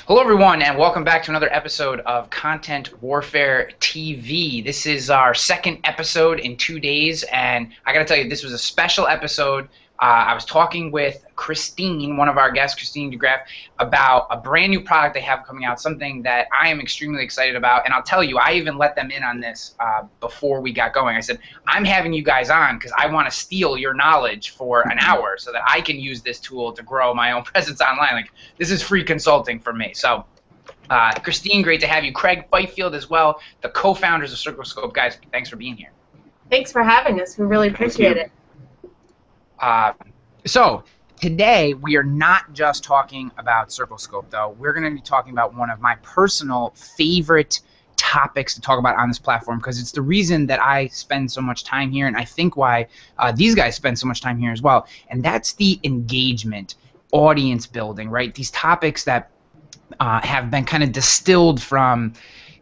Hello, everyone, and welcome back to another episode of Content Warfare TV. This is our second episode in 2 days, and I got to tell you, this was a special episode. I was talking with Christine, one of our guests, Christine DeGraff, about a brand new product they have coming out, something that I am extremely excited about. And I'll tell you, I even let them in on this before we got going. I said, I'm having you guys on because I want to steal your knowledge for an hour so that I can use this tool to grow my own presence online. Like, this is free consulting for me. So, Christine, great to have you. Craig Fifield as well, the co-founders of Circloscope. Guys, thanks for being here. Thanks for having us. We really appreciate it. So today we are not just talking about Circloscope, though. We're going to be talking about one of my personal favorite topics to talk about on this platform, because it's the reason that I spend so much time here, and I think why these guys spend so much time here as well. And that's the engagement, audience building, right? These topics that have been kind of distilled from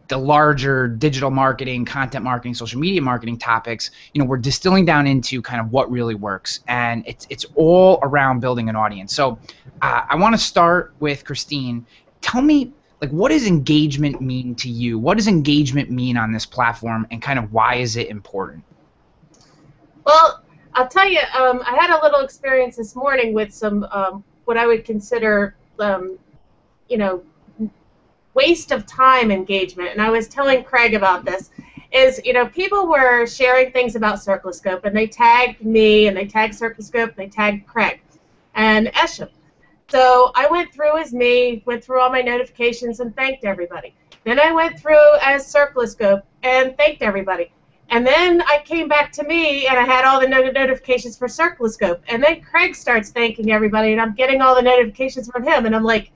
the larger digital marketing, content marketing, social media marketing topics. We're distilling down into kind of what really works, and it's all around building an audience. So I want to start with Christine. Tell me, like, what does engagement mean to you? What does engagement mean on this platform, and kind of why is it important? Well, I'll tell you, I had a little experience this morning with some what I would consider, waste of time engagement, and I was telling Craig about this. People were sharing things about Circloscope, and they tagged me, and they tagged Circloscope, and they tagged Craig and Esham. So I went through as me, went through all my notifications, and thanked everybody. Then I went through as Circloscope and thanked everybody. And then I came back to me, and I had all the notifications for Circloscope. And then Craig starts thanking everybody, and I'm getting all the notifications from him, and I'm like,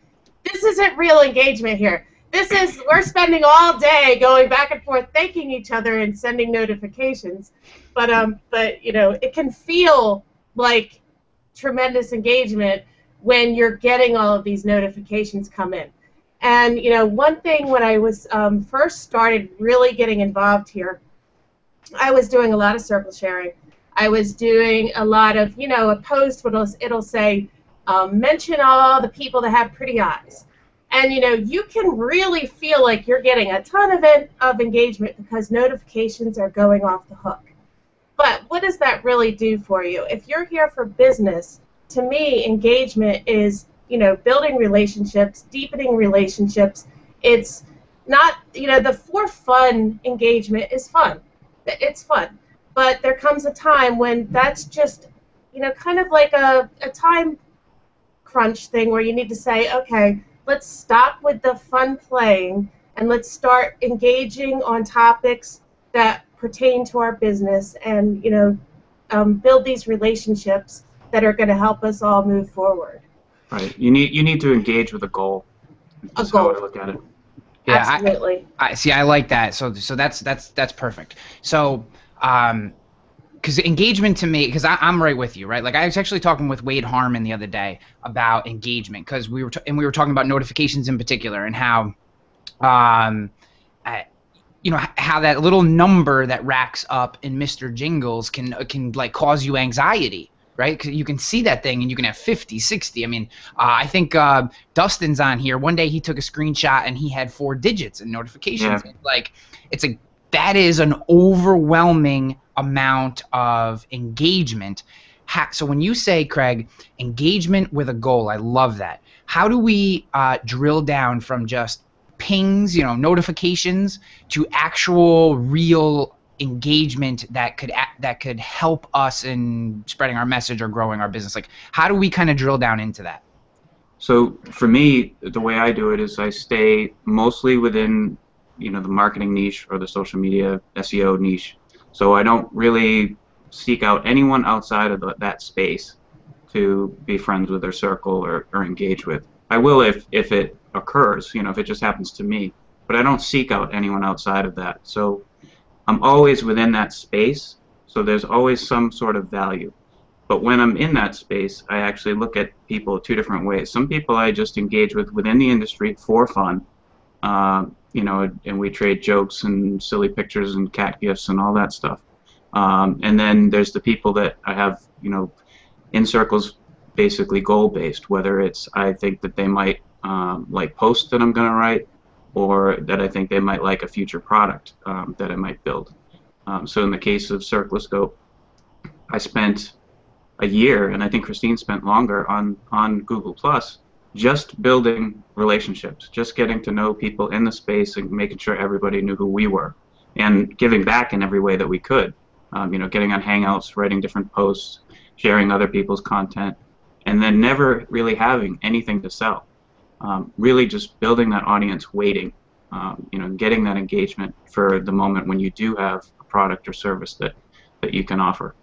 this isn't real engagement here. We're spending all day going back and forth thanking each other and sending notifications. But it can feel like tremendous engagement when you're getting all of these notifications come in. And, one thing when I was first started really getting involved here, I was doing a lot of circle sharing. I was doing a lot of, a post where it'll say, mention all the people that have pretty eyes. And, you can really feel like you're getting a ton of engagement because notifications are going off the hook. But what does that really do for you? If you're here for business, to me, engagement is, building relationships, deepening relationships. It's not, the for fun engagement is fun. It's fun. But there comes a time when that's just, kind of like a time crunch thing where you need to say, okay, let's stop with the fun playing and let's start engaging on topics that pertain to our business and, build these relationships that are going to help us all move forward. Right. You need to engage with a goal. That's how I look at it. Yeah, absolutely. I like that. So that's perfect. So, because engagement to me, because I'm right with you, right? Like, I was actually talking with Wade Harmon the other day about engagement, because we were talking about notifications in particular, and how, how that little number that racks up in Mr. Jingles can like cause you anxiety, right? 'Cause you can see that thing and you can have 50, 60. I mean, I think Dustin's on here. One day he took a screenshot and he had 4 digits in notifications. Yeah. Like, that is an overwhelming amount of engagement. So when you say, Craig, engagement with a goal, I love that. How do we drill down from just pings, notifications, to actual real engagement that could help us in spreading our message or growing our business? Like, how do we kind of drill down into that? So for me, the way I do it is I stay mostly within the marketing niche or the social media SEO niche. So I don't really seek out anyone outside of that space to be friends with or circle or engage with. I will if it occurs, if it just happens to me. But I don't seek out anyone outside of that. So I'm always within that space, so there's always some sort of value. But when I'm in that space, I actually look at people 2 different ways. Some people I just engage with within the industry for fun, and we trade jokes and silly pictures and cat gifs and all that stuff. And then there's the people that I have, in circles, basically goal-based, whether it's I think that they might like post that I'm going to write, or that I think they might like a future product that I might build. So in the case of Circloscope, I spent a year, and I think Christine spent longer on Google Plus, just building relationships, just getting to know people in the space and making sure everybody knew who we were, and giving back in every way that we could. Getting on Hangouts, writing different posts, sharing other people's content, and then never really having anything to sell. Really just building that audience, waiting, getting that engagement for the moment when you do have a product or service that you can offer.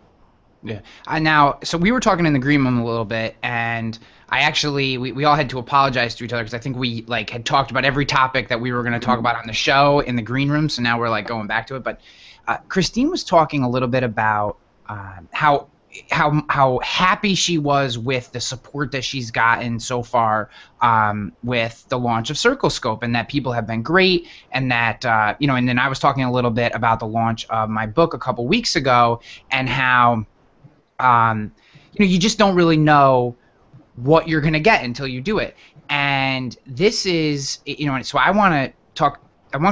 Yeah. Now, so we were talking in the green room a little bit, and I actually, we all had to apologize to each other because I think we had talked about every topic that we were going to talk about on the show in the green room, so now we're going back to it. But Christine was talking a little bit about how happy she was with the support that she's gotten so far with the launch of Circloscope, and that people have been great, and that and then I was talking a little bit about the launch of my book a couple weeks ago, and how you just don't really know what you're going to get until you do it. And this is, so I want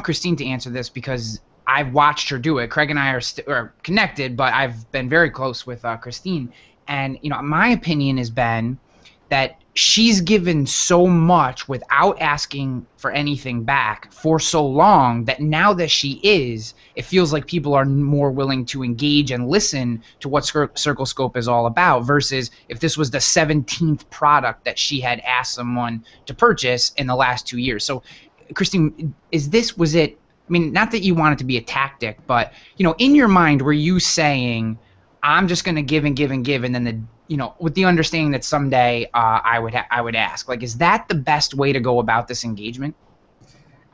Christine to answer this because I've watched her do it. Craig and I are connected, but I've been very close with Christine. And, my opinion has been that she's given so much without asking for anything back for so long that now that it feels like people are more willing to engage and listen to what Circloscope is all about, versus if this was the 17th product that she had asked someone to purchase in the last 2 years. So, Christine, was it, not that you want it to be a tactic, but, in your mind, were you saying, I'm just going to give and give and give, and then with the understanding that someday I would ask, is that the best way to go about this engagement?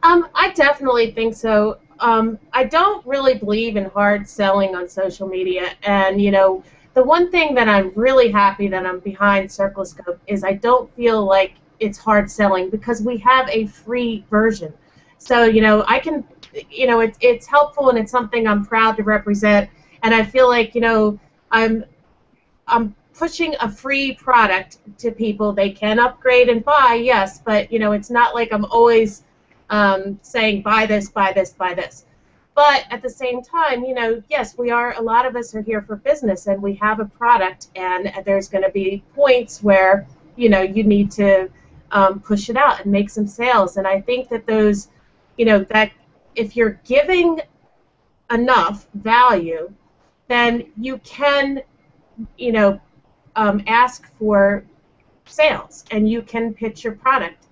I definitely think so. I don't really believe in hard selling on social media, and the one thing that I'm really happy that I'm behind Circloscope is I don't feel like it's hard selling because we have a free version. So I can, it's helpful and it's something I'm proud to represent, and I feel like I'm pushing a free product to people. They can upgrade and buy, yes, but it's not like I'm always saying buy this, buy this, buy this. But at the same time, yes, a lot of us are here for business, and we have a product, and there's going to be points where you need to push it out and make some sales. And I think that those, that if you're giving enough value, then you can, ask for sales, and you can pitch your product.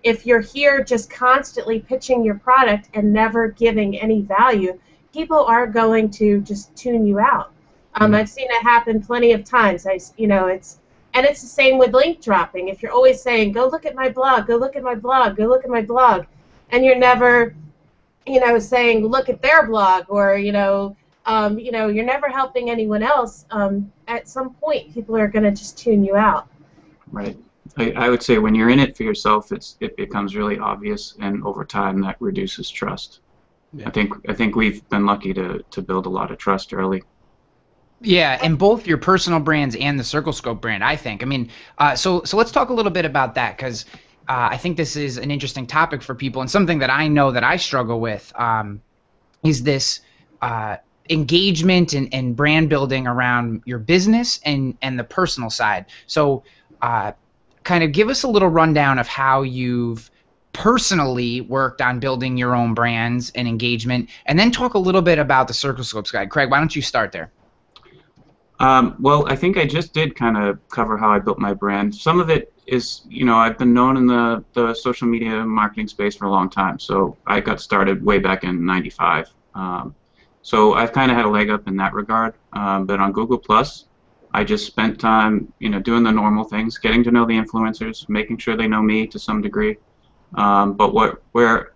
If you're here just constantly pitching your product and never giving any value, people are going to just tune you out. I've seen it happen plenty of times. It's the same with link dropping. If you're always saying, go look at my blog, go look at my blog, go look at my blog, and you're never, saying look at their blog, or you're never helping anyone else, at some point people are going to just tune you out. Right. I would say when you're in it for yourself, it becomes really obvious, and over time that reduces trust. Yeah. I think we've been lucky to build a lot of trust early. Yeah, and both your personal brands and the Circloscope brand, I think. So let's talk a little bit about that, because I think this is an interesting topic for people, and something that I know that I struggle with is this engagement and brand building around your business and the personal side. So kind of give us a little rundown of how you've personally worked on building your own brands and engagement, and then talk a little bit about the Circloscope side. Craig, why don't you start there? Well, I think I just did kind of cover how I built my brand. Some of it is, I've been known in the social media marketing space for a long time. So I got started way back in '95. So I've kind of had a leg up in that regard. But on Google Plus, I just spent time, doing the normal things, getting to know the influencers, making sure they know me to some degree. But where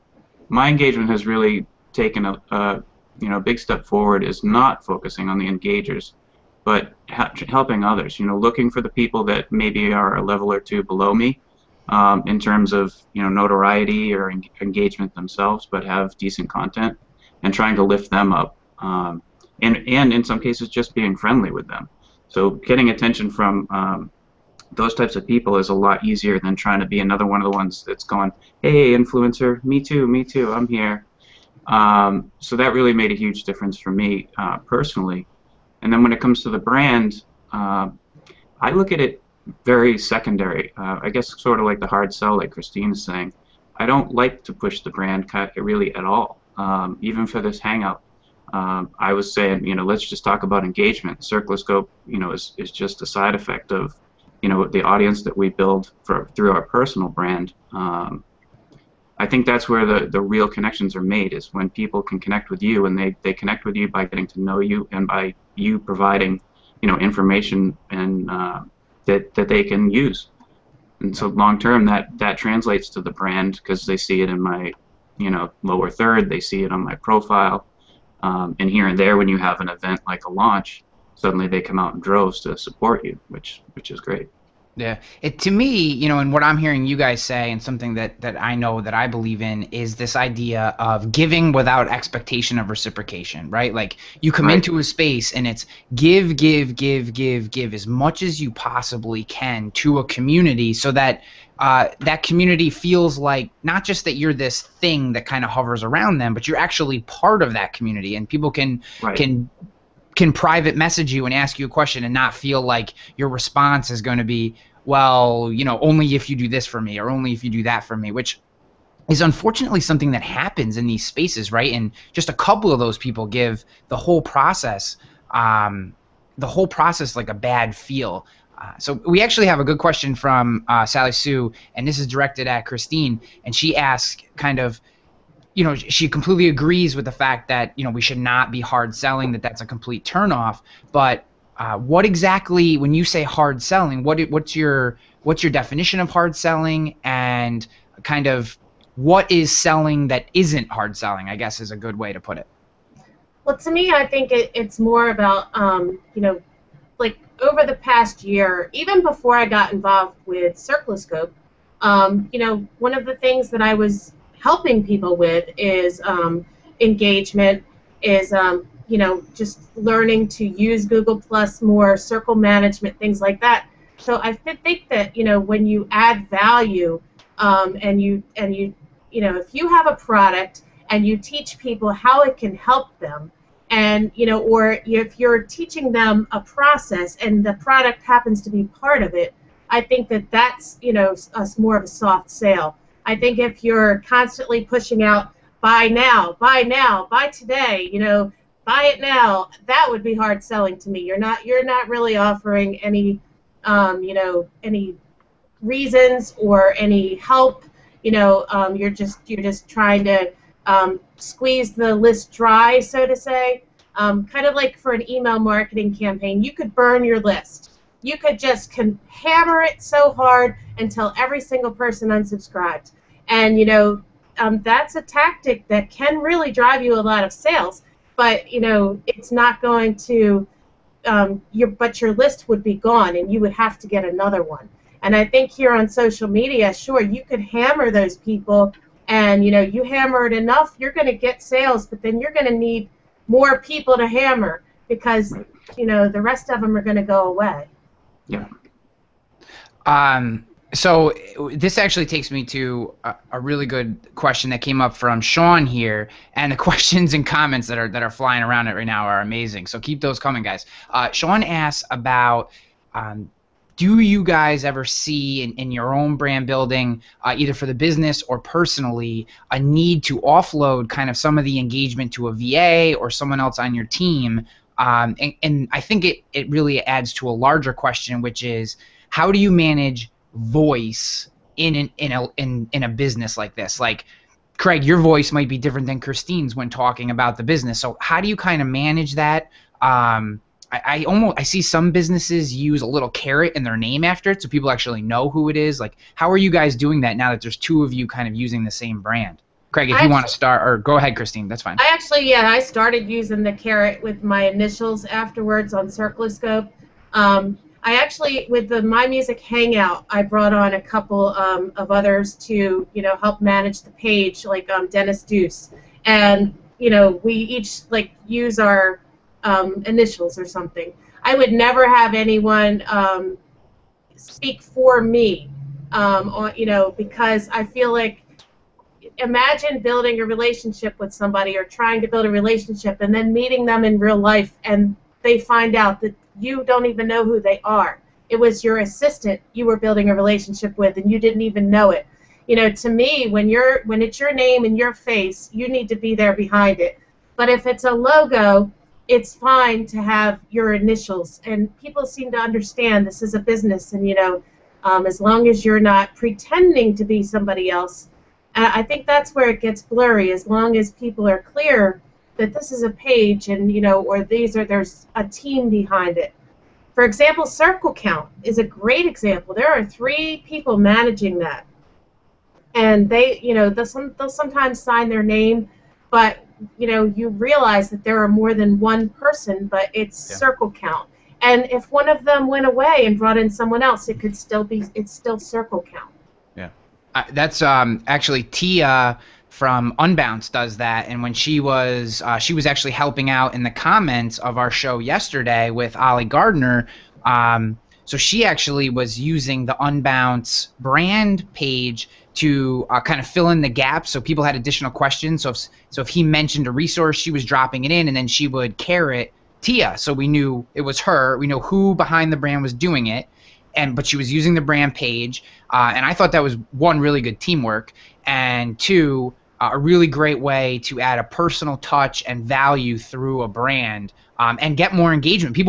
my engagement has really taken a big step forward is not focusing on the engagers, but helping others. Looking for the people that maybe are a level or two below me in terms of notoriety or engagement themselves, but have decent content, and trying to lift them up. And in some cases, just being friendly with them. So getting attention from those types of people is a lot easier than trying to be another one of the ones that's going, hey, influencer, me too, I'm here. So that really made a huge difference for me personally. And then when it comes to the brand, I look at it very secondary. I guess sort of like the hard sell, like Christine is saying. I don't like to push the brand really at all. Even for this hangout, I was saying, let's just talk about engagement. Circloscope, is just a side effect of, the audience that we build through our personal brand. I think that's where the real connections are made, is when people can connect with you, and they connect with you by getting to know you and by you providing, information and that they can use. And so long term, that translates to the brand, because they see it in my, lower third, they see it on my profile, and here and there when you have an event like a launch, suddenly they come out in droves to support you, which is great. Yeah, to me, and what I'm hearing you guys say, and something that I know that I believe in, is this idea of giving without expectation of reciprocation, right? Like, you come into a space and it's give as much as you possibly can to a community, so that that community feels like not just that you're this thing that kind of hovers around them, but you're actually part of that community, and people can private message you and ask you a question and not feel like your response is going to be, well, only if you do this for me or only if you do that for me, which is unfortunately something that happens in these spaces, right? And just a couple of those people give the whole process like a bad feel. So we actually have a good question from Sally Sue, and this is directed at Christine, and she asks kind of, she completely agrees with the fact that, we should not be hard selling, that's a complete turnoff. But what exactly, when you say hard selling, what's your definition of hard selling, and kind of what is selling that isn't hard selling, I guess, is a good way to put it. Well, to me, I think it's more about, like over the past year, even before I got involved with Circloscope, one of the things that I was helping people with is engagement, is just learning to use Google Plus more, circle management, things like that. So I think that when you add value, and you if you have a product and you teach people how it can help them, and or if you're teaching them a process and the product happens to be part of it, I think that's more of a soft sale. I think if you're constantly pushing out, buy now, buy today, buy it now, that would be hard selling to me. You're not really offering any, any reasons or any help. You're just trying to squeeze the list dry, so to say. Kind of like for an email marketing campaign, you could burn your list. You could just hammer it so hard until every single person unsubscribes. And, that's a tactic that can really drive you a lot of sales, but, it's not going to, but your list would be gone and you would have to get another one. And I think here on social media, sure, you could hammer those people, and, you hammer it enough, you're going to get sales, but then you're going to need more people to hammer, because, the rest of them are going to go away. Yeah. So this actually takes me to a really good question that came up from Sean here, and the questions and comments that are flying around it right now are amazing. So keep those coming, guys. Sean asks about, do you guys ever see in your own brand building, either for the business or personally, a need to offload kind of some of the engagement to a VA or someone else on your team? And I think it really adds to a larger question, which is, how do you manage voice in a business like this? Like, Craig, your voice might be different than Christine's when talking about the business. So how do you kind of manage that? I see some businesses use a little caret in their name after it, so people actually know who it is. Like, how are you guys doing that now that there's two of you kind of using the same brand? Craig, if you want to start, or go ahead, Christine, that's fine. I started using the caret with my initials afterwards on Circloscope. I actually, with the My Music Hangout, I brought on a couple of others to, help manage the page, like Dennis Deuce, and we each use our initials or something. I would never have anyone speak for me, because I feel like, imagine building a relationship with somebody or trying to build a relationship and then meeting them in real life and they find out that you don't even know who they are. It was your assistant you were building a relationship with and you didn't even know it. To me, when it's your name and your face, you need to be there behind it. But if it's a logo, it's fine to have your initials. And people seem to understand this is a business, and as long as you're not pretending to be somebody else, I think that's where it gets blurry. As long as people are clear that this is a page, and or there's a team behind it. For example, Circle Count is a great example. There are 3 people managing that, and they'll sometimes sign their name, but you realize that there are more than one person, but it's Circle Count. And if one of them went away and brought in someone else, it's still Circle Count. Yeah, that's actually Tia from Unbounce does that, and when she was actually helping out in the comments of our show yesterday with Ollie Gardner. So she actually was using the Unbounce brand page to kind of fill in the gaps, so people had additional questions. So if he mentioned a resource, she was dropping it in, and then she would carrot Tia, so we knew it was her. We know who behind the brand was doing it, but she was using the brand page, and I thought that was, 1, really good teamwork, and 2, a really great way to add a personal touch and value through a brand, and get more engagement. I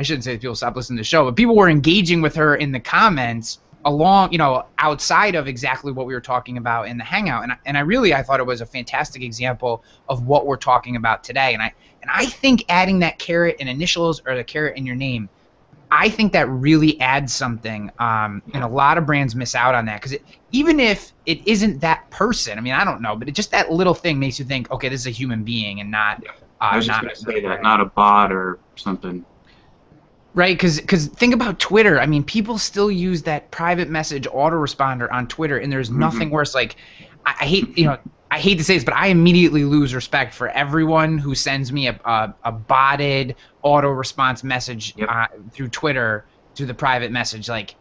shouldn't say people stopped listening to the show, but people were engaging with her in the comments outside of exactly what we were talking about in the Hangout. And I thought it was a fantastic example of what we're talking about today. And I think adding that carrot in initials or the carrot in your name, I think that really adds something. And a lot of brands miss out on that, because even if it isn't that person, I mean, I don't know, but just that little thing makes you think, okay, this is a human being and not. I was just going to say that, not a bot or something. Right, because think about Twitter. I mean, people still use that private message autoresponder on Twitter, and there's nothing worse. Like, I hate to say this, but I immediately lose respect for everyone who sends me a botted auto response message through Twitter to the private message. Like,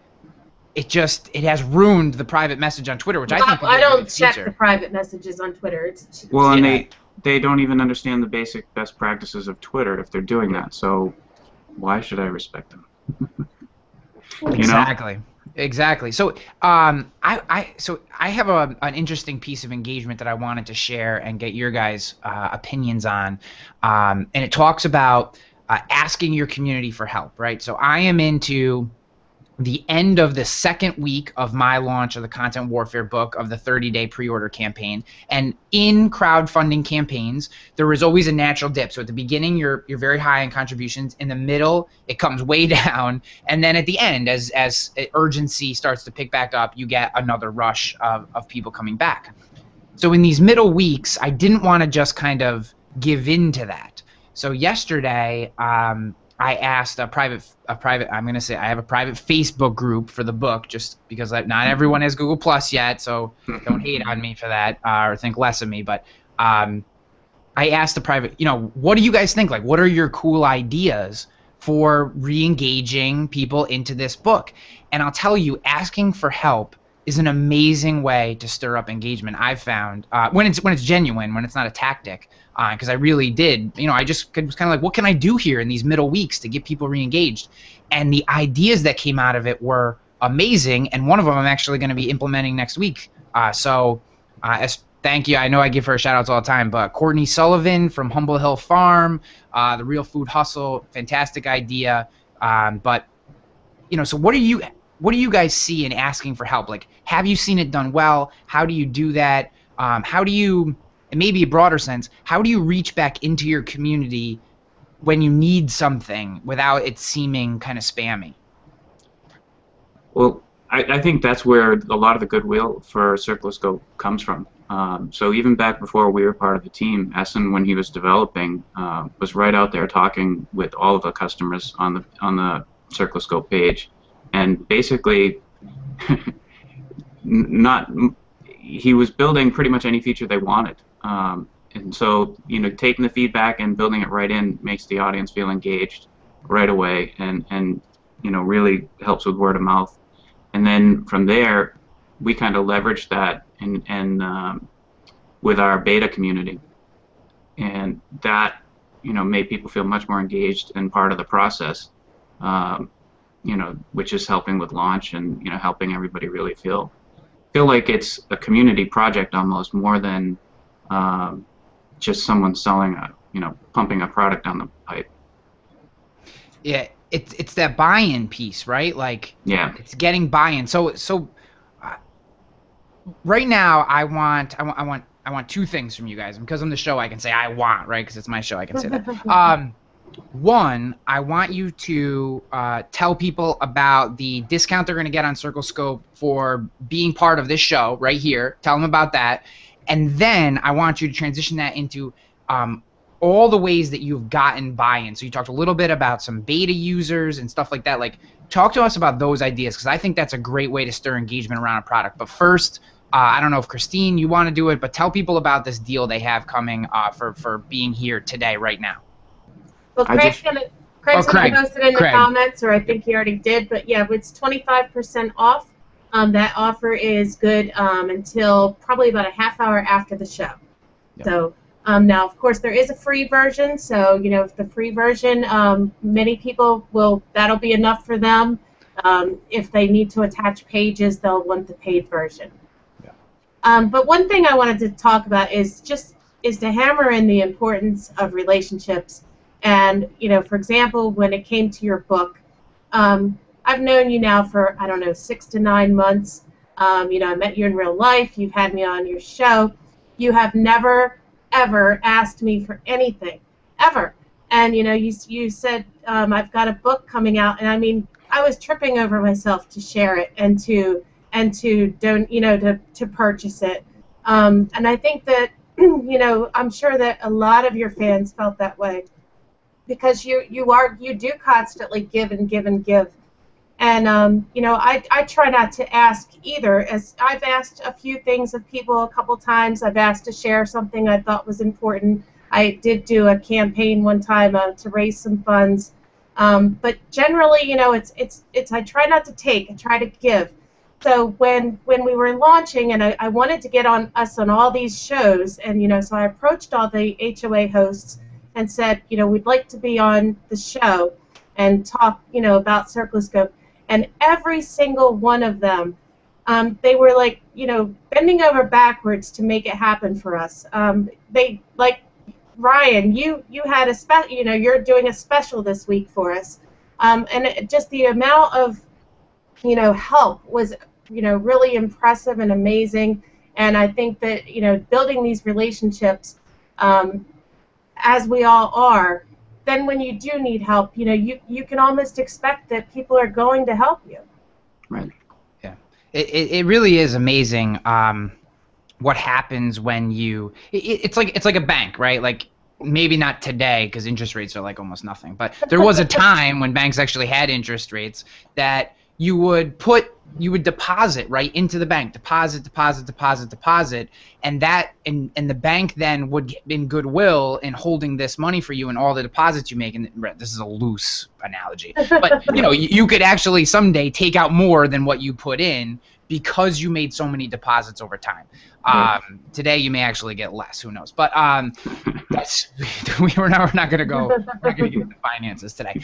it has ruined the private message on Twitter, which I think I don't check the private messages on Twitter. And they don't even understand the basic best practices of Twitter if they're doing that. So why should I respect them? Exactly. So I have an interesting piece of engagement that I wanted to share and get your guys' opinions on, and it talks about asking your community for help, right? So I am into the end of the 2nd week of my launch of the Content Warfare book of the 30-day pre-order campaign. And in crowdfunding campaigns, there is always a natural dip. So at the beginning, you're very high in contributions. In the middle, it comes way down. And then at the end, as urgency starts to pick back up, you get another rush of people coming back. So in these middle weeks, I didn't want to just kind of give in to that. So yesterday, I asked a private. I'm gonna say I have a private Facebook group for the book, just because not everyone has Google Plus yet, so don't hate on me for that or think less of me. But I asked the private, what do you guys think? Like, what are your cool ideas for re-engaging people into this book? And I'll tell you, asking for help is an amazing way to stir up engagement. I've found when it's genuine, when it's not a tactic. Because I really did, I just was kind of like, what can I do here in these middle weeks to get people re-engaged? And the ideas that came out of it were amazing, and one of them I'm actually going to be implementing next week. As thank you, I know I give her shout-outs all the time, but Courtney Sullivan from Humble Hill Farm, the Real Food Hustle, fantastic idea. So what do you guys see in asking for help? Like, have you seen it done well? How do you do that? How do you... And maybe a broader sense, how do you reach back into your community when you need something without it seeming kind of spammy? Well, I think that's where a lot of the goodwill for Circloscope comes from. So even back before we were part of the team, Essen, when he was developing, was right out there talking with all of the customers on the Circloscope page, and basically he was building pretty much any feature they wanted. And so, taking the feedback and building it right in makes the audience feel engaged right away. And really helps with word of mouth. And then from there, we kind of leveraged that and with our beta community, and that made people feel much more engaged and part of the process. Which is helping with launch and helping everybody really feel like it's a community project almost, more than just someone selling pumping a product down the pipe. Yeah, it's that buy-in piece, right? Like, yeah, it's getting buy-in. So right now I want two things from you guys. And because on the show I can say I want, right? Because it's my show, I can say that. One, I want you to tell people about the discount they're going to get on Circloscope for being part of this show right here. Tell them about that. And then I want you to transition that into all the ways that you've gotten buy-in. So you talked a little bit about some beta users and stuff like that. Like, talk to us about those ideas, because I think that's a great way to stir engagement around a product. But first, I don't know if Christine, you want to do it, but tell people about this deal they have coming for being here today, right now. Well, Craig's gonna post it in the comments, or I think he already did. But yeah, it's 25% off. That offer is good until probably about a half hour after the show. Yep. So now, of course, there is a free version. So if the free version, many people that'll be enough for them. If they need to attach pages, they'll want the paid version. Yeah. But one thing I wanted to talk about is to hammer in the importance of relationships. And, for example, when it came to your book, I've known you now for, 6 to 9 months. I met you in real life. You've had me on your show. You have never, ever asked me for anything, ever. And, you said, I've got a book coming out. And, I was tripping over myself to share it and to purchase it. And I think that, I'm sure that a lot of your fans felt that way. Because you do constantly give and give and give, and I try not to ask either. As I've asked a few things of people a couple times, I've asked to share something I thought was important. I did do a campaign one time to raise some funds, but generally, it's I try not to take, I try to give. So when we were launching, and I wanted to get us on all these shows, and so I approached all the HOA hosts and said, we'd like to be on the show and talk, about Circloscope. And every single one of them, they were like, bending over backwards to make it happen for us. They, like, Ryan, you had a you're doing a special this week for us. And just the amount of, help was, really impressive and amazing. And I think that, building these relationships, as we all are, then when you do need help, you can almost expect that people are going to help you. Right. Yeah. It really is amazing what happens when you. It's like a bank, right? Like, maybe not today because interest rates are like almost nothing, but there was a time when banks actually had interest rates that you would deposit right into the bank, deposit, and the bank then would get in goodwill in holding this money for you and all the deposits you make. And this is a loose analogy, but you could actually someday take out more than what you put in because you made so many deposits over time. Today you may actually get less. Who knows? But we're not going to go. We're not going to get into finances today.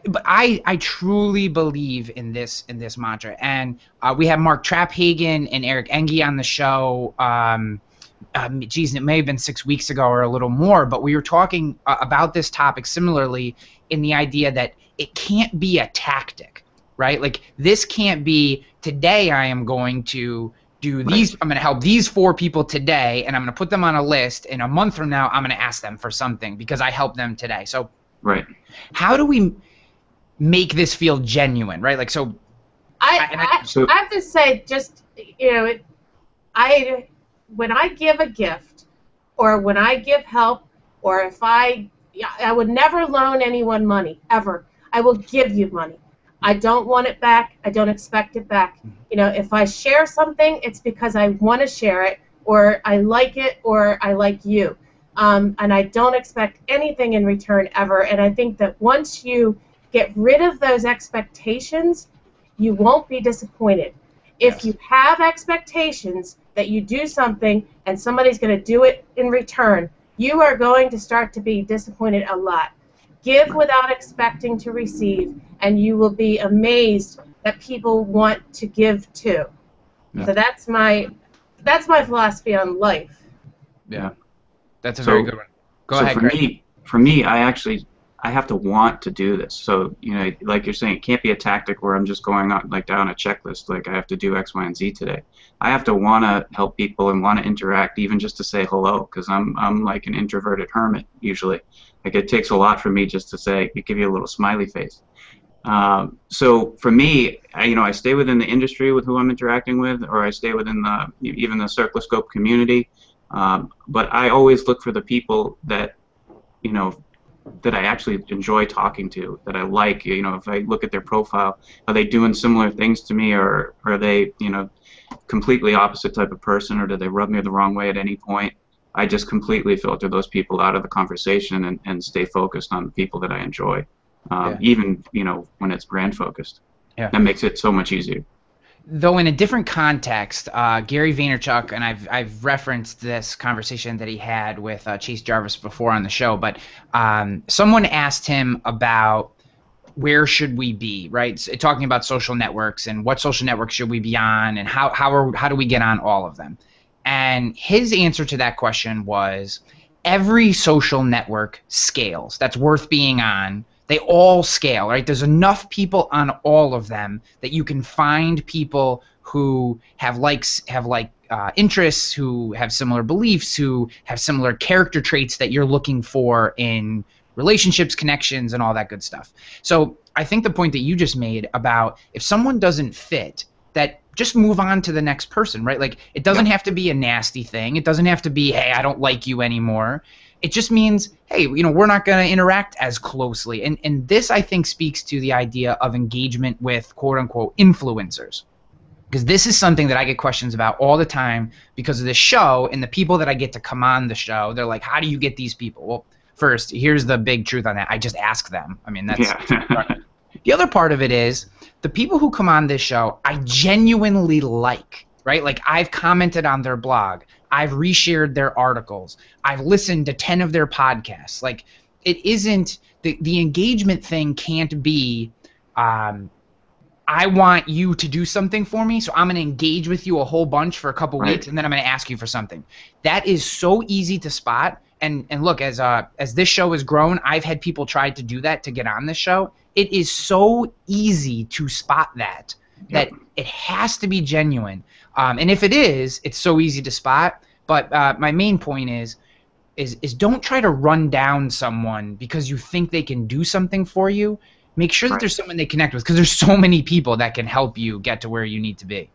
But I truly believe in this mantra, and we have Mark Traphagen and Eric Engie on the show. Geez, it may have been 6 weeks ago or a little more, but we were talking about this topic similarly in the idea that it can't be a tactic, right? Like, this can't be, today I am going to do these, I'm going to help these 4 people today, and I'm going to put them on a list, and a month from now I'm going to ask them for something because I helped them today. So how do we make this feel genuine, right? Like, so I have to say, just, when I give a gift, or when I give help, or if I would never loan anyone money, ever. I will give you money. I don't want it back. I don't expect it back. If I share something, it's because I want to share it, or I like it, or I like you. And I don't expect anything in return ever. And I think that once you get rid of those expectations, you won't be disappointed. If you have expectations that you do something and somebody's going to do it in return, you are going to start to be disappointed a lot. Give without expecting to receive, and you will be amazed that people want to give too. Yeah. So that's my philosophy on life. Yeah, that's a very good one. Go ahead, Greg. For me, I have to want to do this. So, like you're saying, it can't be a tactic where I'm just going on down a checklist, like I have to do X, Y, and Z today. I have to want to help people and want to interact, even just to say hello, because I'm like an introverted hermit usually. Like it takes a lot for me just to say, give you a little smiley face. So for me, I stay within the industry with who I'm interacting with, or I stay within even the Circloscope community. But I always look for the people that, that I actually enjoy talking to, that I like. If I look at their profile, are they doing similar things to me, or are they, completely opposite type of person, or do they rub me the wrong way at any point? I just completely filter those people out of the conversation and stay focused on the people that I enjoy. Even when it's brand focused. Yeah. That makes it so much easier. Though in a different context, Gary Vaynerchuk, and I've referenced this conversation that he had with Chase Jarvis before on the show, but someone asked him about where should we be, right? So, talking about social networks and what social networks should we be on, and how do we get on all of them? And his answer to that question was, every social network scales. That's worth being on. They all scale, right? There's enough people on all of them that you can find people who have interests, who have similar beliefs, who have similar character traits that you're looking for in relationships, connections, and all that good stuff. So I think the point that you just made about if someone doesn't fit, that just move on to the next person, right? Like, it doesn't have to be a nasty thing. It doesn't have to be, hey, I don't like you anymore. It just means, hey, we're not going to interact as closely. And this, I think, speaks to the idea of engagement with quote-unquote influencers. Because this is something that I get questions about all the time because of this show, and the people that I get to come on the show, they're like, how do you get these people? Well, first, here's the big truth on that. I just ask them. I mean, that's The other part of it is the people who come on this show, I genuinely like, right? Like, I've commented on their blog. I've reshared their articles. I've listened to 10 of their podcasts. Like, it isn't the engagement thing can't be I want you to do something for me, so I'm going to engage with you a whole bunch for a couple weeks, and then I'm going to ask you for something. That is so easy to spot. And look, as this show has grown, I've had people try to do that to get on this show. It is so easy to spot that it has to be genuine. And if it is, it's so easy to spot. But my main point is don't try to run down someone because you think they can do something for you. Make sure that there's someone they connect with, because there's so many people that can help you get to where you need to be.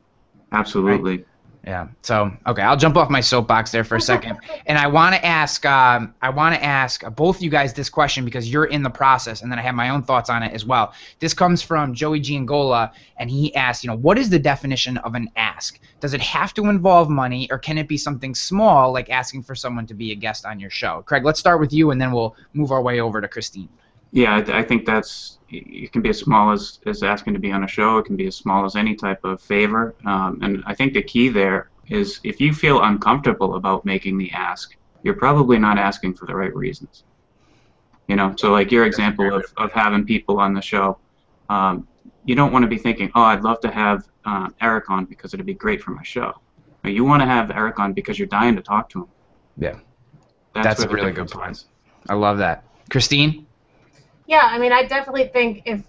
Absolutely. Right? Yeah. So, okay, I'll jump off my soapbox there for a second, and I want to ask both you guys this question because you're in the process, and then I have my own thoughts on it as well. This comes from Joey Giangola, and he asked, what is the definition of an ask? Does it have to involve money, or can it be something small like asking for someone to be a guest on your show? Craig, let's start with you, and then we'll move our way over to Christine. Yeah, I think it can be as small as asking to be on a show. It can be as small as any type of favor. And I think the key there is if you feel uncomfortable about making the ask, you're probably not asking for the right reasons. So like your example of having people on the show, you don't want to be thinking, oh, I'd love to have Eric on because it'd be great for my show. You want to have Eric on because you're dying to talk to him. Yeah, that's a really good point. I love that. Christine? Yeah, I mean, I definitely think if,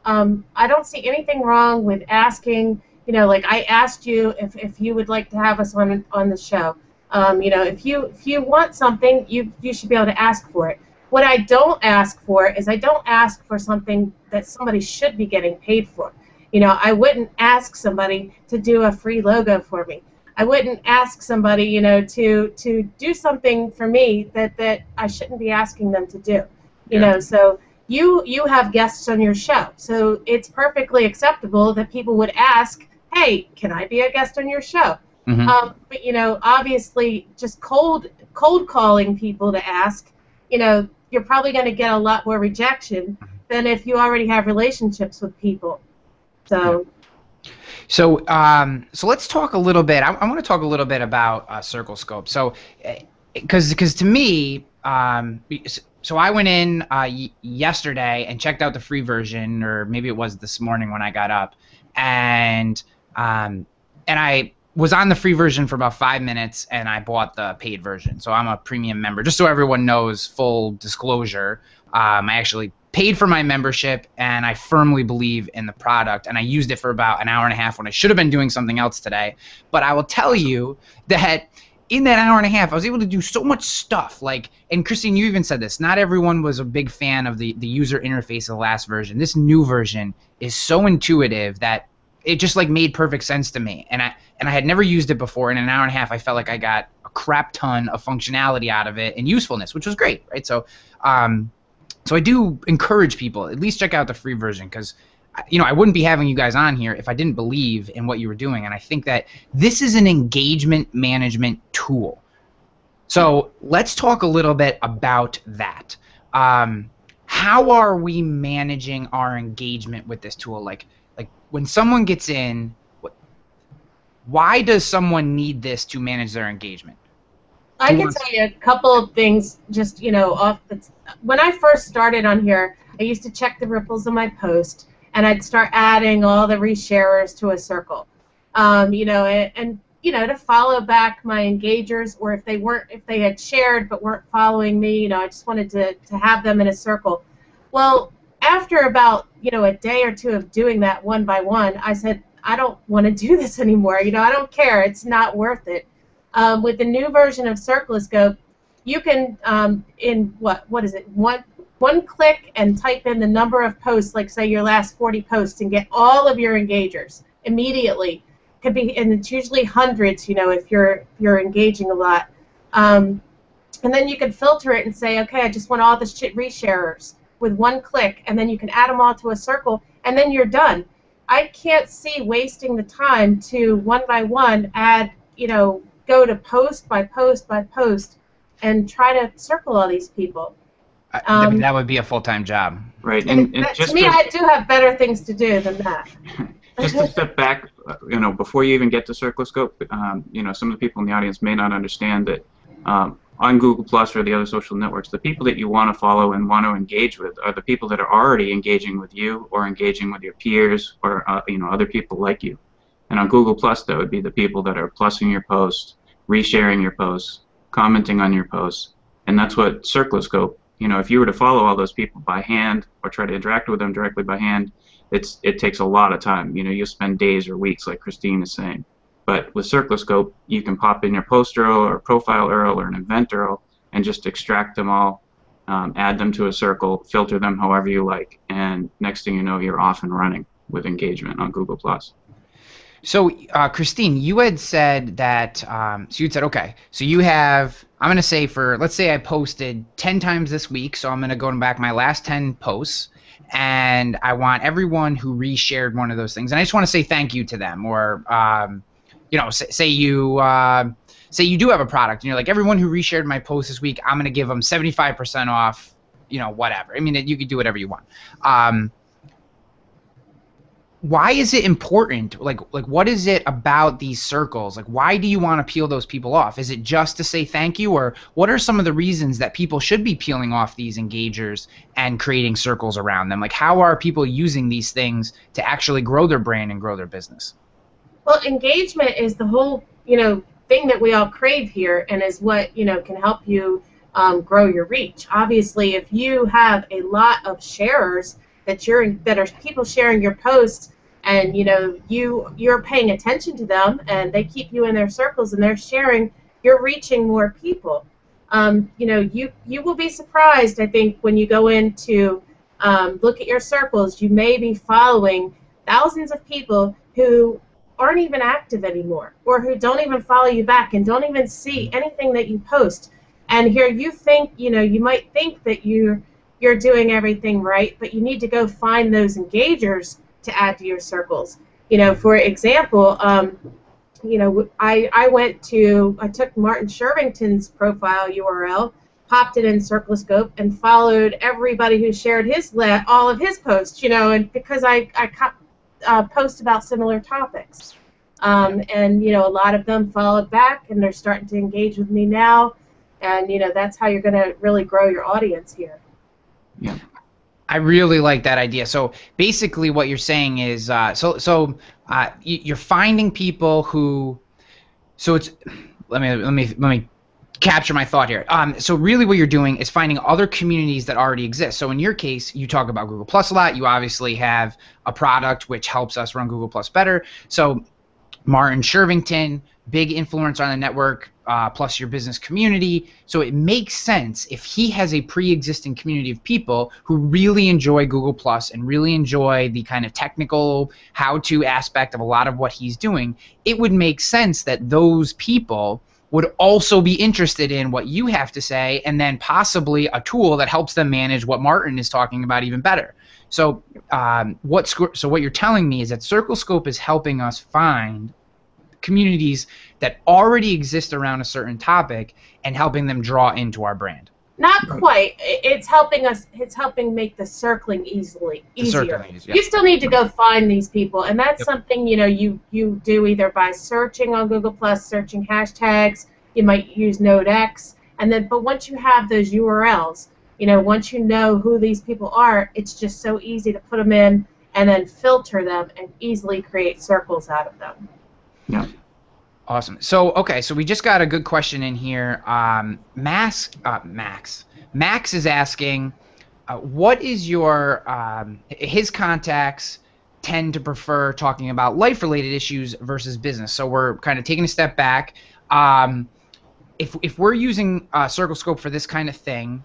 I don't see anything wrong with asking, like I asked you if you would like to have us on the show. If you want something, you should be able to ask for it. What I don't ask for is I don't ask for something that somebody should be getting paid for. I wouldn't ask somebody to do a free logo for me. I wouldn't ask somebody, to do something for me that I shouldn't be asking them to do. So you have guests on your show, so it's perfectly acceptable that people would ask, hey, can I be a guest on your show? Mm-hmm. But obviously just cold calling people to ask, you're probably going to get a lot more rejection than if you already have relationships with people. So. So, so let's talk a little bit. I want to talk a little bit about Circloscope. So, because to me, so I went in yesterday and checked out the free version, or maybe it was this morning when I got up, and I was on the free version for about 5 minutes, and I bought the paid version. So I'm a premium member. Just so everyone knows, full disclosure, I actually paid for my membership, and I firmly believe in the product, and I used it for about an hour and a half when I should have been doing something else today. But I will tell you that in that hour and a half, I was able to do so much stuff. Like, and Christine, you even said this, not everyone was a big fan of the user interface of the last version. This new version is so intuitive that it just like made perfect sense to me. And I had never used it before. In an hour and a half, I felt like I got a crap ton of functionality out of it and usefulness, which was great, right? So, so I do encourage people, at least check out the free version, because I wouldn't be having you guys on here if I didn't believe in what you were doing. And I think that this is an engagement management tool. So let's talk a little bit about that. How are we managing our engagement with this tool? Like when someone gets in, why does someone need this to manage their engagement? I can tell you a couple of things just, when I first started on here, I used to check the ripples of my post, and I'd start adding all the resharers to a circle, to follow back my engagers, or if they had shared but weren't following me, I just wanted to have them in a circle. Well, after about, a day or two of doing that one by one, I said, I don't want to do this anymore. I don't care. It's not worth it. With the new version of Circloscope, you can, in what is it, one click and type in the number of posts, like say your last 40 posts, and get all of your engagers immediately. Could be, and it's usually hundreds, if you're engaging a lot. And then you can filter it and say, okay, I just want all the resharers with one click, and then you can add them all to a circle, and then you're done. I can't see wasting the time to one by one add, go to post by post by post and try to circle all these people. That would be a full-time job. Right. And just to me, I do have better things to do than that. Just to step back, before you even get to Circloscope, some of the people in the audience may not understand that on Google Plus or the other social networks, the people that you want to follow and want to engage with are the people that are already engaging with you or engaging with your peers or other people like you. And on Google Plus, that would be the people that are plussing your posts, resharing your posts, commenting on your posts, and that's what Circloscope. If you were to follow all those people by hand or try to interact with them directly by hand, it takes a lot of time. You'll spend days or weeks, like Christine is saying. But with Circloscope, you can pop in your post URL or profile URL or an event URL and just extract them all, add them to a circle, filter them however you like, and next thing you know, you're off and running with engagement on Google Plus. So, Christine, you had said that, so you'd said, okay, so you have, I'm going to say let's say I posted 10 times this week, so I'm going to go back my last 10 posts, and I want everyone who reshared one of those things, and I just want to say thank you to them, or, say you do have a product, and you're like, everyone who reshared my post this week, I'm going to give them 75% off, whatever. I mean, you could do whatever you want. Why is it important? Like what is it about these circles? Like, why do you want to peel those people off? Is it just to say thank you, or what are some of the reasons that people should be peeling off these engagers and creating circles around them? Like, how are people using these things to actually grow their brand and grow their business? Well, engagement is the whole, thing that we all crave here, and is what, can help you grow your reach. Obviously, if you have a lot of sharers that are people sharing your posts, and you're paying attention to them, and they keep you in their circles, and they're sharing, you're reaching more people. You will be surprised, I think, when you go in to look at your circles. You may be following thousands of people who aren't even active anymore, or who don't even follow you back and don't even see anything that you post. And here you think, you might think that you're doing everything right, but you need to go find those engagers to add to your circles. For example, I took Martin Shervington's profile URL, popped it in Circloscope and followed everybody who shared all of his posts, and because I post about similar topics. And, a lot of them followed back, and they're starting to engage with me now. And, that's how you're going to really grow your audience here. Yeah. I really like that idea. So basically what you're saying is, you're finding people who, so it's, let me capture my thought here. So really what you're doing is finding other communities that already exist. So in your case, you talk about Google Plus a lot. You obviously have a product which helps us run Google Plus better. So Martin Shervington, big influencer on the network, plus your business community. So it makes sense if he has a pre-existing community of people who really enjoy Google Plus and really enjoy the kind of technical how-to aspect of a lot of what he's doing, it would make sense that those people would also be interested in what you have to say, and then possibly a tool that helps them manage what Martin is talking about even better. So what you're telling me is that Circloscope is helping us find communities that already exist around a certain topic and helping them draw into our brand. Not quite. It's helping make the circling easier. Yeah. You still need to go find these people, and that's something you do either by searching on Google Plus, searching hashtags. You might use NodeX, but once you have those URLs, once you know who these people are, it's just so easy to put them in and then filter them and easily create circles out of them. Yeah. Awesome. So we just got a good question in here. Max is asking, what is your his contacts tend to prefer talking about life-related issues versus business. So we're kind of taking a step back. If we're using Circloscope for this kind of thing,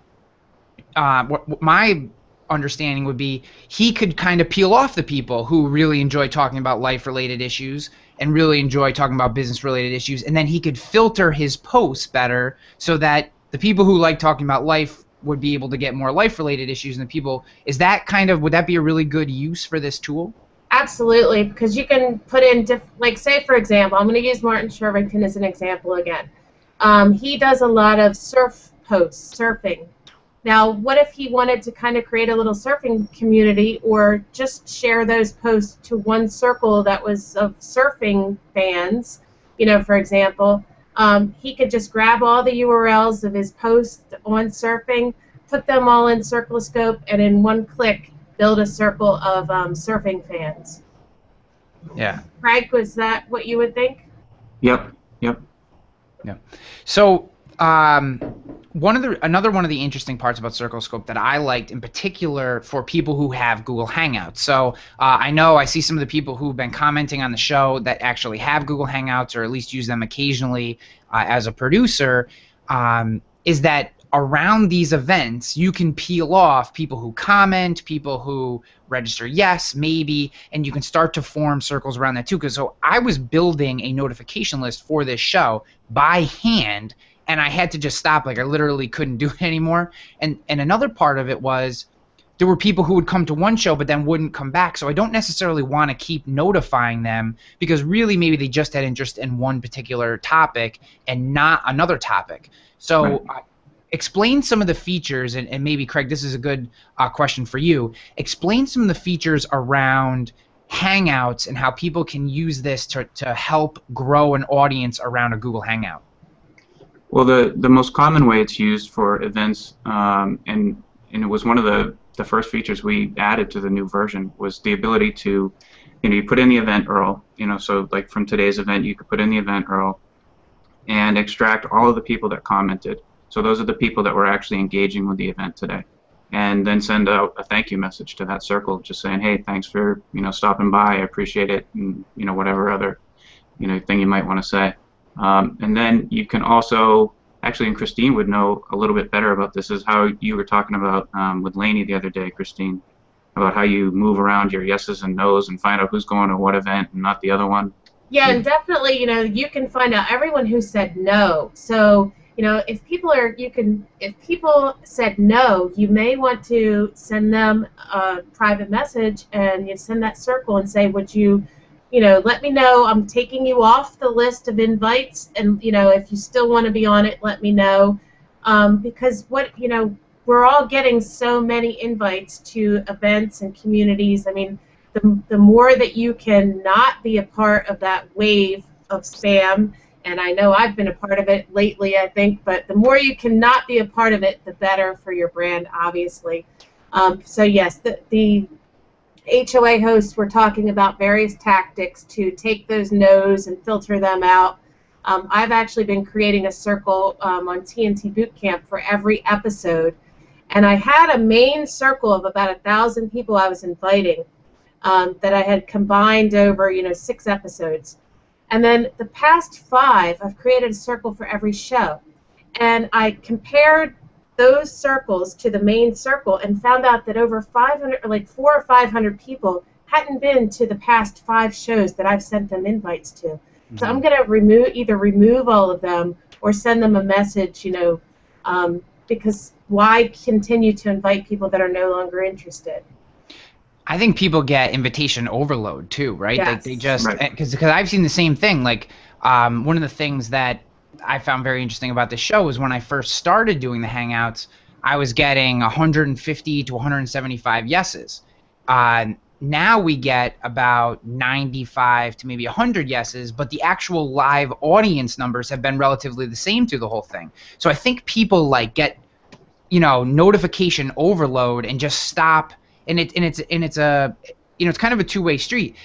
what my understanding would be he could kind of peel off the people who really enjoy talking about life-related issues and really enjoy talking about business-related issues, and then he could filter his posts better so that the people who like talking about life would be able to get more life-related issues, and the people, would that be a really good use for this tool? Absolutely, because you can put in, like say for example, I'm going to use Martin Shervington as an example again. He does a lot of surf posts, surfing. Now, what if he wanted to kind of create a little surfing community or just share those posts to one circle that was of surfing fans, for example, he could just grab all the URLs of his posts on surfing, put them all in Circloscope, and in one click build a circle of surfing fans. Yeah. Craig, was that what you would think? Yep. Yeah. So another one of the interesting parts about Circloscope that I liked in particular for people who have Google Hangouts. So I see some of the people who've been commenting on the show that actually have Google Hangouts or at least use them occasionally as a producer, is that around these events, you can peel off people who comment, people who register yes, maybe, and you can start to form circles around that too. Because so I was building a notification list for this show by hand, and I had to just stop. Like I literally couldn't do it anymore. And another part of it was there were people who would come to one show but then wouldn't come back. So I don't necessarily want to keep notifying them because really maybe they just had interest in one particular topic and not another topic. So. Right. Explain some of the features, and maybe, Craig, this is a good question for you. Explain some of the features around Hangouts and how people can use this to help grow an audience around a Google Hangout. Well, the most common way it's used for events, and it was one of the first features we added to the new version, was the ability to, you put in the event URL, so like from today's event, you could put in the event URL and extract all of the people that commented. So those are the people that were actually engaging with the event today, and then send out a thank you message to that circle, just saying, hey, thanks for stopping by, I appreciate it, and whatever other thing you might want to say. And then you can also, actually, and Christine would know a little bit better about this, is how you were talking about with Lainey the other day, Christine, about how you move around your yeses and nos and find out who's going to what event and not the other one. Yeah, and definitely, you can find out everyone who said no. So. If people said no, you may want to send them a private message and you send that circle and say, would you, let me know, I'm taking you off the list of invites, and, if you still want to be on it, let me know. because we're all getting so many invites to events and communities. I mean, the more that you can not be a part of that wave of spam, and I know I've been a part of it lately, I think, but the more you can not be a part of it, the better for your brand, obviously. So yes, the HOA hosts were talking about various tactics to take those no's and filter them out. I've actually been creating a circle on TNT Bootcamp for every episode, and I had a main circle of about 1,000 people I was inviting that I had combined over 6 episodes. And then the past 5, I've created a circle for every show. And I compared those circles to the main circle and found out that over 500, or like 400 or 500 people hadn't been to the past 5 shows that I've sent them invites to. Mm-hmm. So I'm going to either remove all of them or send them a message, because why continue to invite people that are no longer interested? I think people get invitation overload too, right? Yes. Like they just, because I've seen the same thing. Like one of the things that I found very interesting about this show was when I first started doing the Hangouts, I was getting 150 to 175 yeses. Now we get about 95 to maybe 100 yeses, but the actual live audience numbers have been relatively the same through the whole thing. So I think people like get, notification overload and just stop. And it's kind of a two-way street.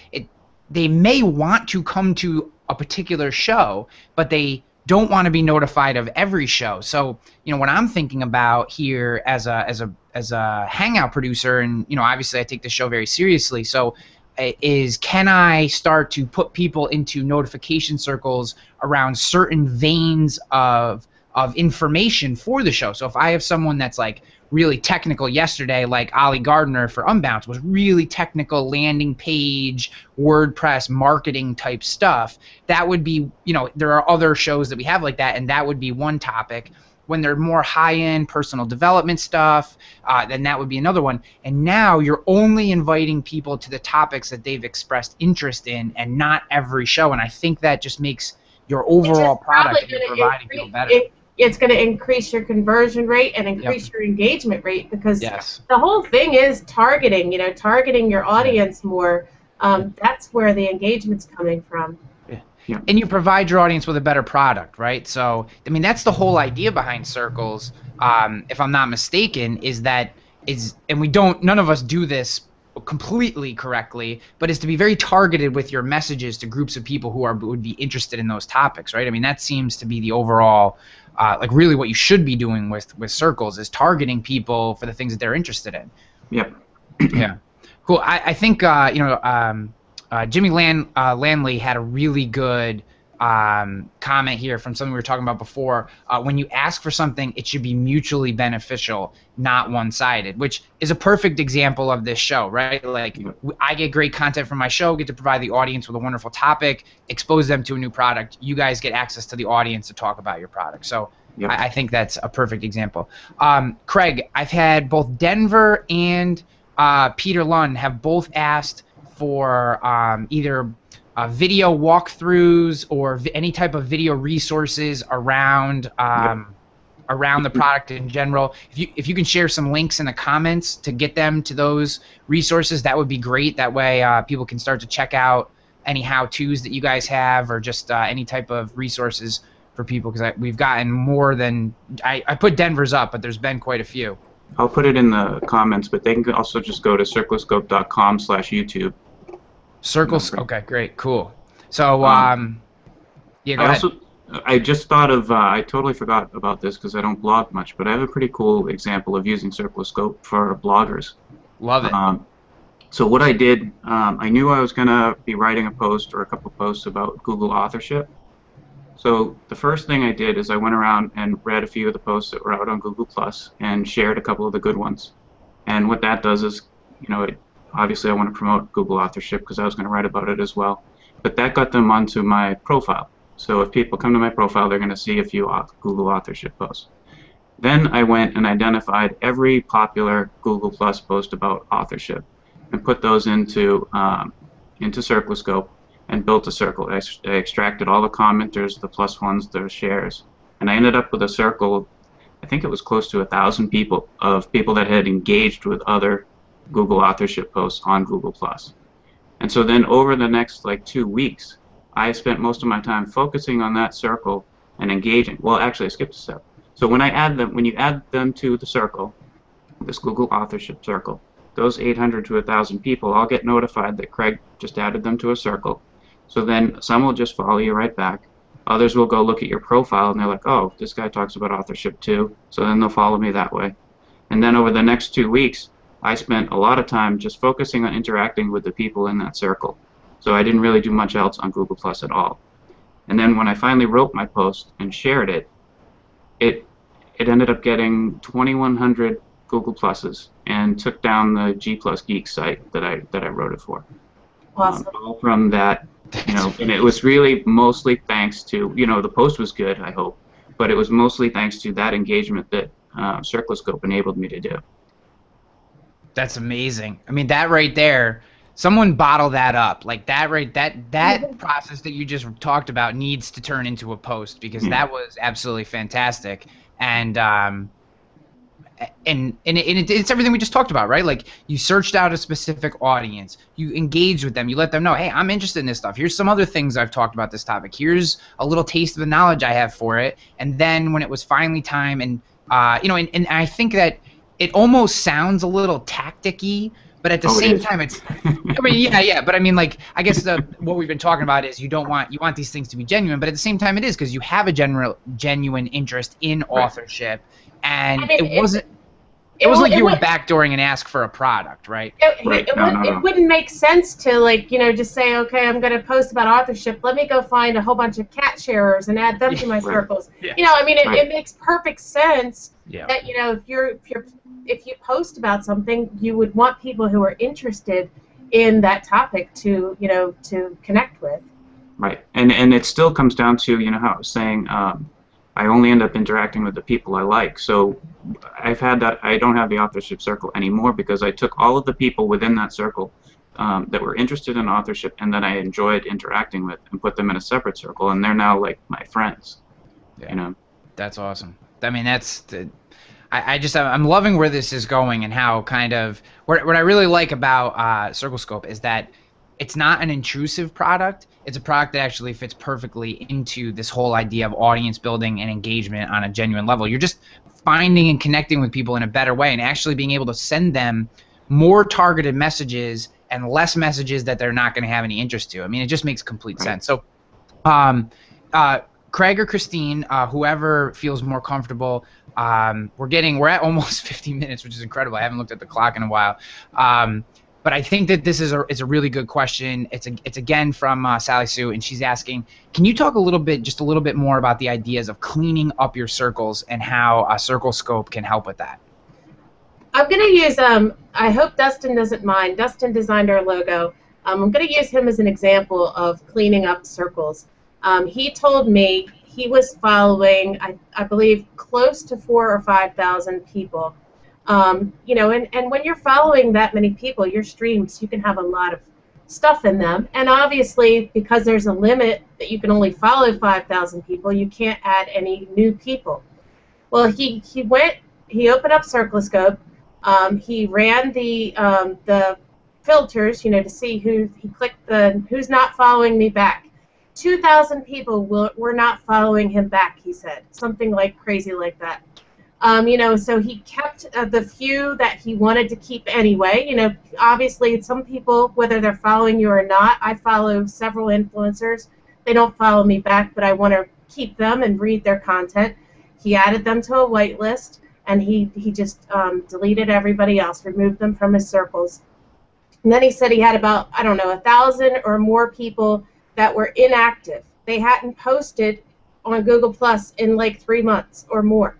They may want to come to a particular show, but they don't want to be notified of every show. So what I'm thinking about here as a Hangout producer, and obviously I take this show very seriously. So is, can I start to put people into notification circles around certain veins of information for the show? So if I have someone that's like really technical yesterday, like Ollie Gardner for Unbounce, was really technical landing page, WordPress, marketing type stuff, that would be, there are other shows that we have like that, and that would be one topic. When they're more high-end personal development stuff, then that would be another one. And now you're only inviting people to the topics that they've expressed interest in, and not every show. And I think that just makes your overall product that you're providing feel better. It's going to increase your conversion rate and increase your engagement rate, because the whole thing is targeting, targeting your audience more. That's where the engagement's coming from. Yeah. And you provide your audience with a better product, right? So, I mean, that's the whole idea behind circles, if I'm not mistaken, and none of us do this completely correctly, but is to be very targeted with your messages to groups of people who would be interested in those topics, right? I mean, that seems to be the overall, really what you should be doing with circles, is targeting people for the things that they're interested in. Yep. Yeah. Cool. I think Jimmy Landley had a really good comment here from something we were talking about before. When you ask for something, it should be mutually beneficial, not one-sided, which is a perfect example of this show, right? Like, I get great content from my show, get to provide the audience with a wonderful topic, expose them to a new product. You guys get access to the audience to talk about your product. So I think that's a perfect example. Craig, I've had both Denver and Peter Lund have both asked for either video walkthroughs or any type of video resources around around the product in general. If you can share some links in the comments to get them to those resources, that would be great. That way people can start to check out any how-tos that you guys have, or just any type of resources for people, because we've gotten more than I put Denver's up, but there's been quite a few. I'll put it in the comments, but they can also just go to circloscope.com/YouTube. Okay, great, cool. So, yeah, go ahead. I just thought of, I totally forgot about this because I don't blog much, but I have a pretty cool example of using Circloscope for bloggers. Love it. So what I did, I knew I was going to be writing a post or a couple posts about Google authorship. So the first thing I did is I went around and read a few of the posts that were out on Google Plus and shared a couple of the good ones. And what that does is, obviously I want to promote Google authorship because I was going to write about it as well. But that got them onto my profile. So if people come to my profile, they're going to see a few Google authorship posts. Then I went and identified every popular Google Plus post about authorship and put those into Circloscope and built a circle. I extracted all the commenters, the plus ones, the shares, and I ended up with a circle I think it was close to 1,000 people that had engaged with other Google authorship posts on Google+. And so then over the next like 2 weeks, I spent most of my time focusing on that circle and engaging. Well, actually, I skipped a step. So when you add them to the circle, this Google authorship circle, those 800 to 1,000 people all get notified that Craig just added them to a circle. So then some will just follow you right back. Others will go look at your profile and they're like, oh, this guy talks about authorship too. So then they'll follow me that way. And then over the next 2 weeks, I spent a lot of time just focusing on interacting with the people in that circle. So I didn't really do much else on Google Plus at all. And then when I finally wrote my post and shared it, it ended up getting 2,100 Google Pluses and took down the G Plus Geek site that I wrote it for. Awesome. All from that, and it was really mostly thanks to, the post was good, I hope, but it was mostly thanks to that engagement that Circloscope enabled me to do. That's amazing. I mean, that right there, someone bottle that up. Like that that process that you just talked about needs to turn into a post, because that was absolutely fantastic. And it's everything we just talked about, right? Like, you searched out a specific audience, you engaged with them, you let them know, hey, I'm interested in this stuff. Here's some other things I've talked about this topic. Here's a little taste of the knowledge I have for it. And then when it was finally time, and and I think that it almost sounds a little tactic-y, but at the same time, it's. I mean, yeah. But I mean, like, I guess what we've been talking about is you want these things to be genuine, but at the same time, it is, because you have a genuine interest in authorship, and it wasn't like you were backdooring and asked for a product, right? It wouldn't make sense to, like, just say, okay, I'm going to post about authorship. Let me go find a whole bunch of cat sharers and add them to my circles. Yeah. It makes perfect sense that if you post about something, you would want people who are interested in that topic to connect with. Right, and it still comes down to how I was saying. I only end up interacting with the people I like. So I've had that. I don't have the authorship circle anymore because I took all of the people within that circle that were interested in authorship and that I enjoyed interacting with and put them in a separate circle, and they're now like my friends. Yeah. That's awesome. I mean, I'm loving where this is going, and how kind of what I really like about Circloscope is that it's not an intrusive product. It's a product that actually fits perfectly into this whole idea of audience building and engagement on a genuine level. You're just finding and connecting with people in a better way, and actually being able to send them more targeted messages and less messages that they're not going to have any interest to. I mean, it just makes complete sense. So, Craig or Christine, whoever feels more comfortable, we're at almost 50 minutes, which is incredible. I haven't looked at the clock in a while. But I think that this is a really good question. It's again from Sally Sue, and she's asking, can you talk just a little bit more about the ideas of cleaning up your circles and how Circloscope can help with that? I'm going to use, I hope Dustin doesn't mind. Dustin designed our logo. I'm going to use him as an example of cleaning up circles. He told me he was following, I believe, close to 4,000 or 5,000 people. And when you're following that many people, your streams, you can have a lot of stuff in them. And obviously, because there's a limit that you can only follow 5,000 people, you can't add any new people. Well, he opened up Circloscope. He ran the filters, to see he clicked who's not following me back. 2,000 people were not following him back, he said. Something like crazy like that. So he kept the few that he wanted to keep anyway. Obviously some people, whether they're following you or not, I follow several influencers. They don't follow me back, but I want to keep them and read their content. He added them to a whitelist, and he just deleted everybody else, removed them from his circles. And then he said he had about, 1,000 or more people that were inactive. They hadn't posted on Google Plus in like 3 months or more.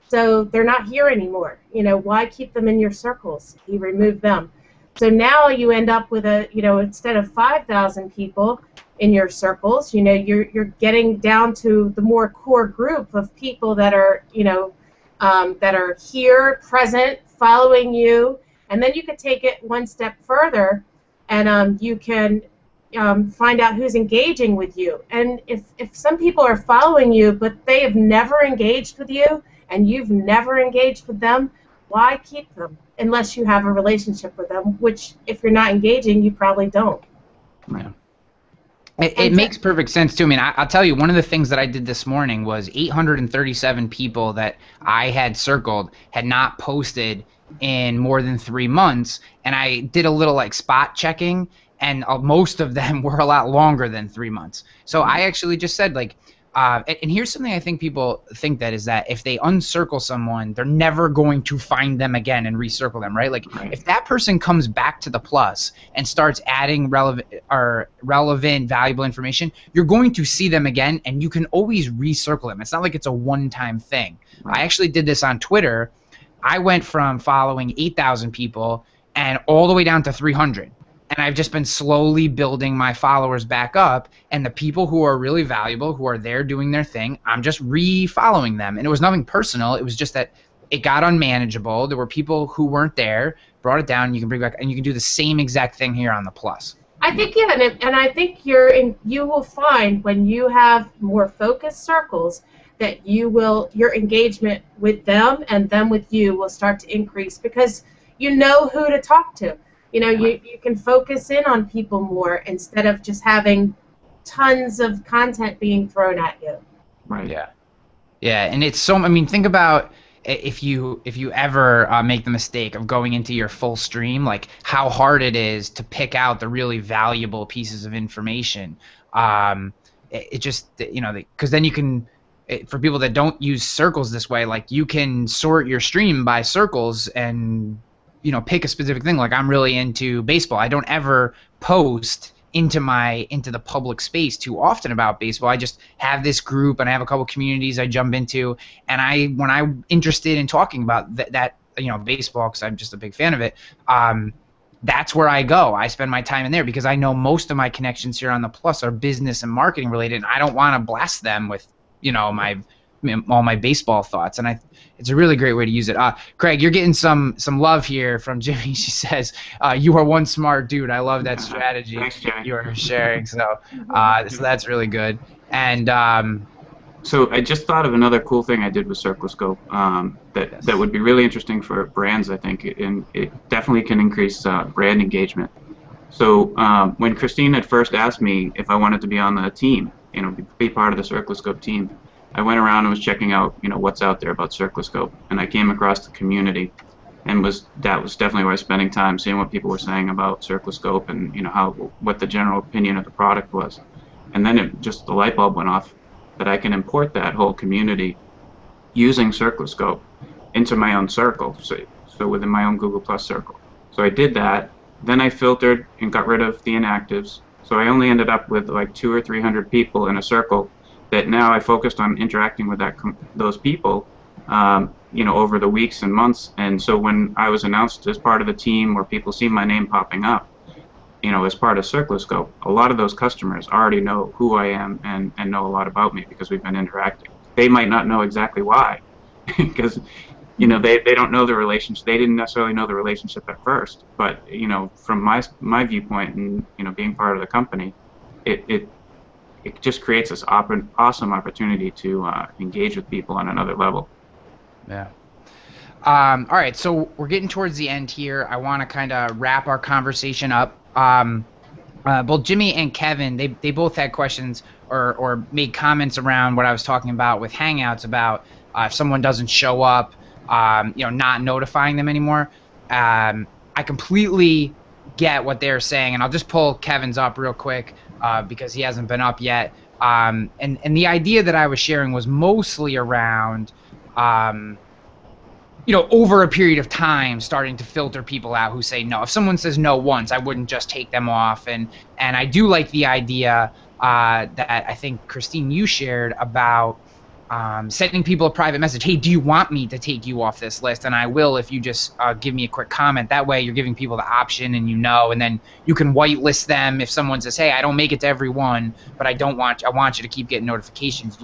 So they're not here anymore. Why keep them in your circles? He removed them. So now you end up with instead of 5,000 people in your circles, you're getting down to the more core group of people that are, that are here, present, following you. And then you could take it one step further, and you can find out who's engaging with you. And if some people are following you, but they have never engaged with you, and you've never engaged with them, why keep them unless you have a relationship with them, which if you're not engaging, you probably don't. Yeah. It makes perfect sense too. I mean, I'll tell you, one of the things that I did this morning was 837 people that I had circled had not posted in more than 3 months, and I did a little like spot checking, and most of them were a lot longer than 3 months. So I actually just said like, and here's something I think people think that is that if they uncircle someone, they're never going to find them again and recircle them, right? Like if that person comes back to the plus and starts adding relevant, valuable information, you're going to see them again, and you can always recircle them. It's not like it's a one-time thing. I actually did this on Twitter. I went from following 8,000 people and all the way down to 300. And I've just been slowly building my followers back up, and the people who are really valuable, who are there doing their thing, I'm just re-following them. And it was nothing personal. It was just that it got unmanageable. There were people who weren't there, brought it down, and you can bring back, and you can do the same exact thing here on the plus. I think, yeah, and I think you will find when you have more focused circles that your engagement with them and them with you will start to increase because you know who to talk to. You know, you can focus in on people more instead of just having tons of content being thrown at you. Right. Yeah. Yeah, and it's so. I mean, think about if you ever make the mistake of going into your full stream, like how hard it is to pick out the really valuable pieces of information. It just, you know, because then you can. For people that don't use circles this way, like you can sort your stream by circles and, you know, pick a specific thing. Like I'm really into baseball. I don't ever post into the public space too often about baseball. I just have this group and I have a couple communities I jump into, and when I'm interested in talking about that you know, baseball, because I'm just a big fan of it, that's where I go. I spend my time in there because I know most of my connections here on the plus are business and marketing related, and I don't want to blast them with, you know, all my baseball thoughts, and it's a really great way to use it. Craig, you're getting some love here from Jimmy. She says, "You are one smart dude. I love that strategy." Thanks, Jimmy. You are sharing. So that's really good. And so I just thought of another cool thing I did with Circloscope that would be really interesting for brands, I think, and it definitely can increase brand engagement. So when Christine had first asked me if I wanted to be on the team, you know, be part of the Circloscope team, I went around and was checking out, you know, what's out there about Circloscope, and I came across the community, and that was definitely where I was spending time, seeing what people were saying about Circloscope and, you know, what the general opinion of the product was, and then the light bulb went off that I can import that whole community using Circloscope into my own circle, so within my own Google Plus circle. So I did that. Then I filtered and got rid of the inactives. So I only ended up with like 200 or 300 people in a circle that now I focused on interacting with those people, you know, over the weeks and months. And so when I was announced as part of the team, where people see my name popping up, you know, as part of Circloscope, a lot of those customers already know who I am and know a lot about me because we've been interacting. They might not know exactly why, because, you know, they don't know the relationship. They didn't necessarily know the relationship at first, but, you know, from my viewpoint and, you know, being part of the company, it just creates this awesome opportunity to engage with people on another level. Yeah. All right, so we're getting towards the end here. I want to kind of wrap our conversation up. Both Jimmy and Kevin, they both had questions or made comments around what I was talking about with Hangouts about if someone doesn't show up, you know, not notifying them anymore. I completely get what they're saying, and I'll just pull Kevin's up real quick because he hasn't been up yet. And the idea that I was sharing was mostly around, you know, over a period of time, starting to filter people out who say no. If someone says no once, I wouldn't just take them off. And I do like the idea that I think, Christine, you shared about sending people a private message. Hey, do you want me to take you off this list? And I will if you just give me a quick comment. That way you're giving people the option, and you know, and then you can whitelist them if someone says, hey, I don't make it to every one, but I want you to keep getting notifications.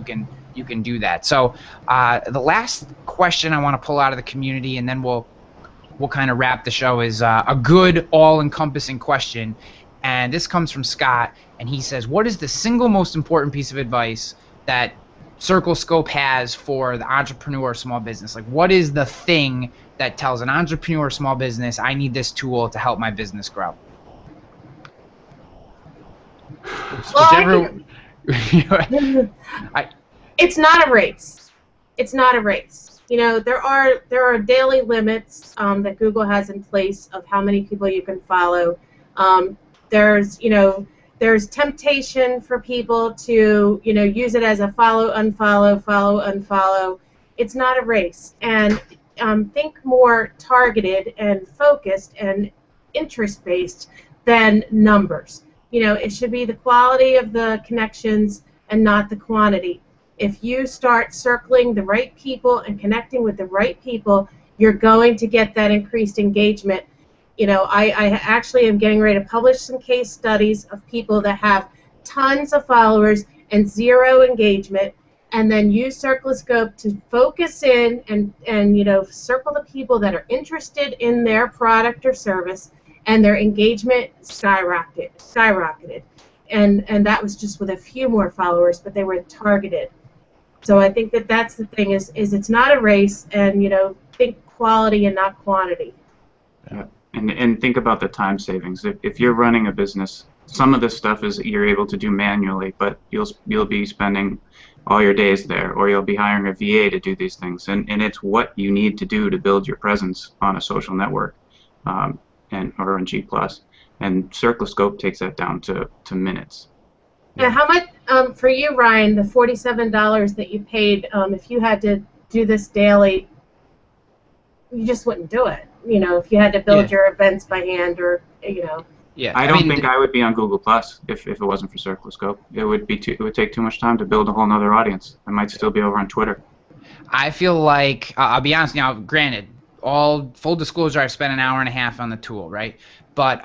You can do that. So the last question I want to pull out of the community, and then we'll kind of wrap the show, is a good all-encompassing question. And this comes from Scott, and he says, what is the single most important piece of advice that Circloscope has for the entrepreneur or small business? Like, what is the thing that tells an entrepreneur or small business, I need this tool to help my business grow? Well, it's not a race. It's not a race. You know, there are daily limits that Google has in place of how many people you can follow. There's temptation for people to, use it as a follow, unfollow. It's not a race. And think more targeted and focused and interest-based than numbers. It should be the quality of the connections and not the quantity. If you start circling the right people and connecting with the right people, you're going to get that increased engagement. I actually am getting ready to publish some case studies of people that have tons of followers and zero engagement, and then use Circloscope to focus in and circle the people that are interested in their product or service, and their engagement skyrocketed. And that was just with a few more followers, but they were targeted. So I think that's the thing is it's not a race, and think quality and not quantity. Yeah. And think about the time savings. If you're running a business, some of this stuff is you're able to do manually, but you'll be spending all your days there, or you'll be hiring a VA to do these things, and it's what you need to do to build your presence on a social network, or on G+. And Circloscope takes that down to minutes. Now, how much for you, Ryan? The $47 that you paid, if you had to do this daily, you just wouldn't do it. If you had to build your events by hand, or Yeah, I don't think I would be on Google Plus if it wasn't for Circloscope. It would take too much time to build a whole nother audience. I might still be over on Twitter. I feel like I'll be honest now. Granted, all full disclosure, I've spent an hour and a half on the tool, right? But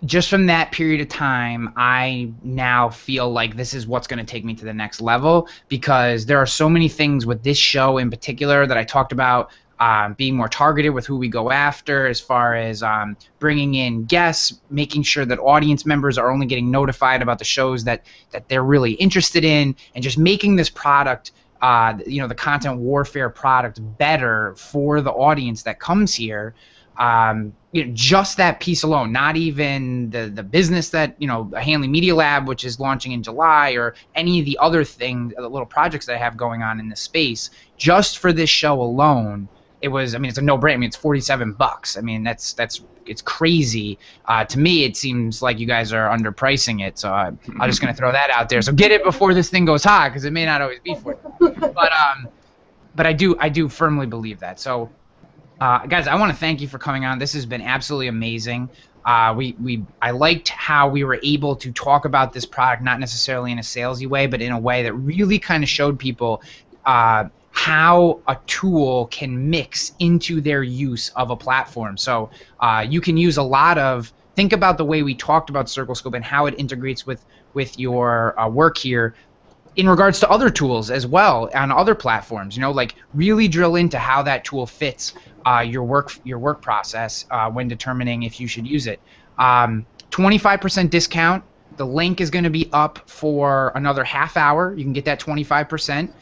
just from that period of time, I now feel like this is what's going to take me to the next level, because there are so many things with this show in particular that I talked about. Being more targeted with who we go after, as far as bringing in guests, making sure that audience members are only getting notified about the shows that they're really interested in, and just making this product, the content warfare product, better for the audience that comes here. Just that piece alone, not even the business that, a Hanley Media Lab, which is launching in July, or any of the other things, the little projects that I have going on in this space. Just for this show alone, it's a no-brainer. It's $47. It's crazy. To me, it seems like you guys are underpricing it. So I'm just going to throw that out there. So get it before this thing goes high, because it may not always be for you. But I do firmly believe that. So, guys, I want to thank you for coming on. This has been absolutely amazing. I liked how we were able to talk about this product, not necessarily in a salesy way, but in a way that really kind of showed people how a tool can mix into their use of a platform. So you can use think about the way we talked about Circloscope and how it integrates with your work here in regards to other tools as well on other platforms. Like really drill into how that tool fits your work process when determining if you should use it. 25% discount. The link is going to be up for another half hour. You can get that 25%.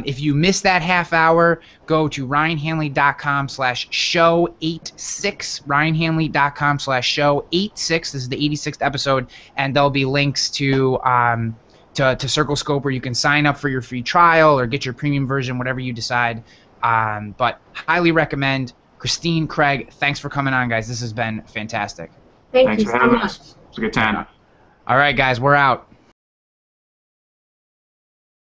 If you miss that half hour, go to ryanhanley.com/show86, ryanhanley.com/show86. This is the 86th episode, and there'll be links to Circloscope, where you can sign up for your free trial or get your premium version, whatever you decide. But highly recommend. Christine, Craig, thanks for coming on, guys. This has been fantastic. Thanks you for so having much. us. It's a good time. All right, guys, we're out.